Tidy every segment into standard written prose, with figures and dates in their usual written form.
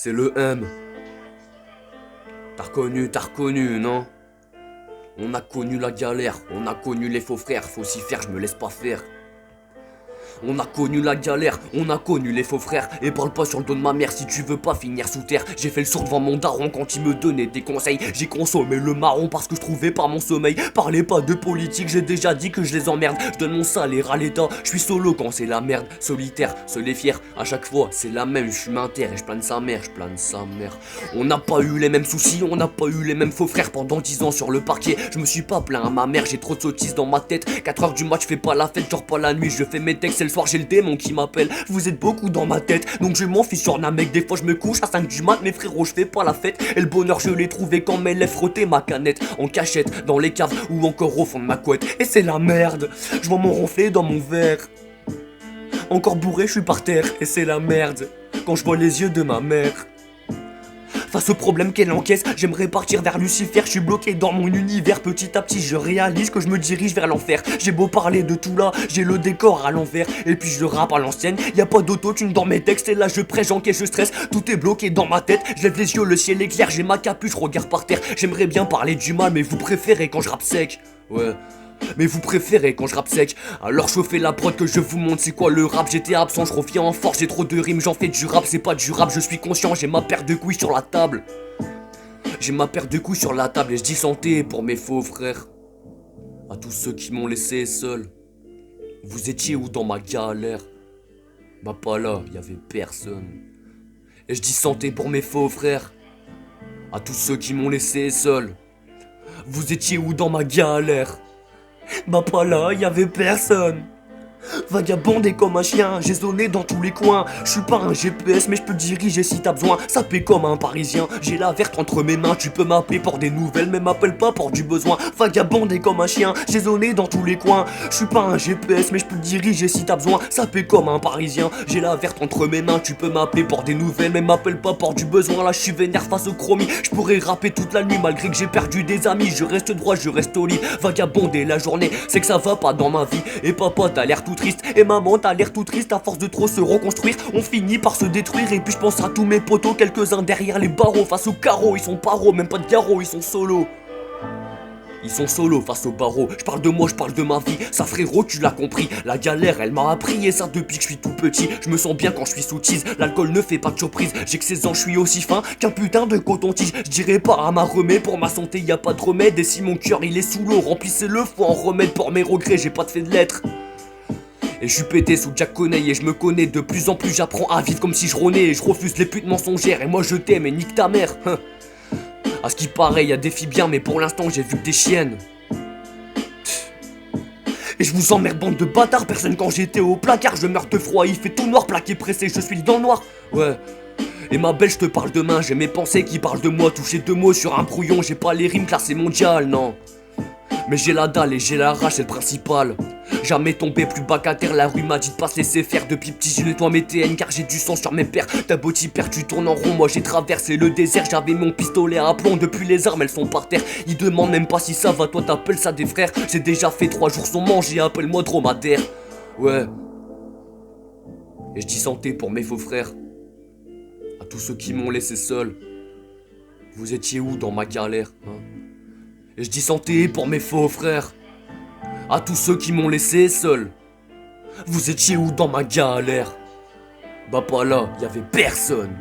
C'est le M. T'as reconnu, non? On a connu la galère, on a connu les faux frères, faut s'y faire, je me laisse pas faire. On a connu la galère, on a connu les faux frères. Et parle pas sur le dos de ma mère si tu veux pas finir sous terre. J'ai fait le sourd devant mon daron quand il me donnait des conseils. J'ai consommé le marron parce que je trouvais pas mon sommeil. Parlez pas de politique, j'ai déjà dit que je les emmerde. Je donne mon salaire à l'état, je suis solo quand c'est la merde. Solitaire, seul et fier, à chaque fois c'est la même. Je suis m'inter et je plane sa mère, je plane sa mère. On n'a pas eu les mêmes soucis, on n'a pas eu les mêmes faux frères pendant 10 ans sur le parquet. Je me suis pas plaint à ma mère, j'ai trop de sottises dans ma tête. 4h du match, je fais pas la fête, genre pas la nuit, je fais mes textes. C'est le soir, j'ai le démon qui m'appelle. Vous êtes beaucoup dans ma tête, donc je m'en fiche sur un mec. Des fois je me couche à 5 du mat, mes frérots, je fais pas la fête. Et le bonheur je l'ai trouvé quand mes lèvres frottaient ma canette. En cachette, dans les caves ou encore au fond de ma couette. Et c'est la merde, je vois mon ronfler dans mon verre. Encore bourré, je suis par terre, et c'est la merde quand je vois les yeux de ma mère. Face au problème qu'elle encaisse, j'aimerais partir vers Lucifer. Je suis bloqué dans mon univers, petit à petit je réalise que je me dirige vers l'enfer. J'ai beau parler de tout là, j'ai le décor à l'envers. Et puis je rappe à l'ancienne, y a pas d'autotune dans mes textes. Et là je prêche, j'encaisse, je stresse, tout est bloqué dans ma tête. Je lève les yeux, le ciel est clair, j'ai ma capuche, je regarde par terre. J'aimerais bien parler du mal, mais vous préférez quand je rappe sec. Ouais. Mais vous préférez quand je rappe sec. Alors chauffez la prod que je vous montre c'est quoi le rap. J'étais absent, je reviens en force, j'ai trop de rimes, j'en fais du rap, c'est pas du rap, je suis conscient, j'ai ma paire de couilles sur la table. J'ai ma paire de couilles sur la table et je dis santé pour mes faux frères. À tous ceux qui m'ont laissé seul. Vous étiez où dans ma galère? Bah pas là, y'avait personne. Et je dis santé pour mes faux frères. À tous ceux qui m'ont laissé seul. Vous étiez où dans ma galère? Bah pas là, y'avait personne. Vagabondé comme un chien, j'ai zoné dans tous les coins. Je suis pas un GPS mais je peux te diriger si t'as besoin. Sapé comme un parisien, j'ai la verte entre mes mains. Tu peux m'appeler pour des nouvelles mais m'appelle pas pour du besoin. Vagabondé comme un chien, j'ai zoné dans tous les coins. Je suis pas un GPS mais je peux te diriger si t'as besoin. Sapé comme un parisien, j'ai la verte entre mes mains. Tu peux m'appeler pour des nouvelles mais m'appelle pas pour du besoin. Là je suis vénère face au chromie. Je pourrais rapper toute la nuit malgré que j'ai perdu des amis. Je reste droit, je reste au lit. Vagabondé la journée, c'est que ça va pas dans ma vie. Et papa t'as l'air tout triste, et maman t'as l'air tout triste. À force de trop se reconstruire, on finit par se détruire. Et puis je pense à tous mes potos, quelques-uns derrière les barreaux. Face aux carreaux, ils sont paro, même pas de garrot, ils sont solo. Ils sont solo face aux barreaux. Je parle de moi, je parle de ma vie. Ça frérot, tu l'as compris. La galère, elle m'a appris et ça depuis que je suis tout petit. Je me sens bien quand je suis sous tease. L'alcool ne fait pas de surprise. J'ai que 16 ans, je suis aussi fin qu'un putain de coton-tige. Je dirais pas à ma remède, pour ma santé y a pas de remède. Et si mon cœur il est sous l'eau, remplissez-le, faut en remède pour mes regrets. J'ai pas de fait de lettres. Et je suis pété sous Jack Coney et je me connais. De plus en plus j'apprends à vivre comme si je rônais. Et je refuse les putes mensongères. Et moi je t'aime et nique ta mère. À ce qui paraît y a des filles bien mais pour l'instant j'ai vu que des chiennes. Et je vous emmerde bande de bâtards. Personne quand j'étais au placard. Je meurs de froid, il fait tout noir, plaqué pressé, je suis dans le noir. Ouais. Et ma belle, je te parle demain. J'ai mes pensées qui parlent de moi. Toucher deux mots sur un brouillon. J'ai pas les rimes classées mondiales, non. Mais j'ai la dalle et j'ai la rage, c'est le principal. Jamais tombé plus bas qu'à terre, la rue m'a dit de pas se laisser faire. Depuis petit je nettoie mes TN car j'ai du sang sur mes pères. T'as beau t'y perdre, tu tournes en rond, moi j'ai traversé le désert. J'avais mon pistolet à plomb, depuis les armes elles sont par terre. Ils demandent même pas si ça va, toi t'appelles ça des frères. J'ai déjà fait 3 jours sans manger, appelle-moi dromadaire. Ouais. Et je dis santé pour mes faux frères. À tous ceux qui m'ont laissé seul. Vous étiez où dans ma galère, hein? Et je dis santé pour mes faux frères. À tous ceux qui m'ont laissé seul. Vous étiez où dans ma galère? Bah pas là, y'avait personne.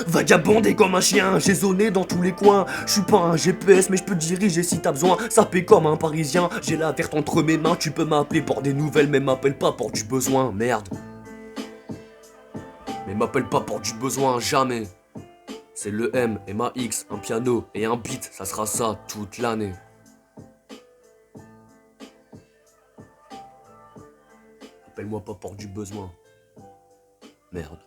Vagabondé comme un chien, j'ai zoné dans tous les coins. Je suis pas un GPS mais je peux te diriger si t'as besoin. Sapé comme un parisien, j'ai la verte entre mes mains. Tu peux m'appeler pour des nouvelles mais m'appelle pas pour du besoin, merde. Mais m'appelle pas pour du besoin, jamais. C'est le M et ma X, un piano et un beat, ça sera ça toute l'année. Appelle-moi pas pour du besoin. Merde.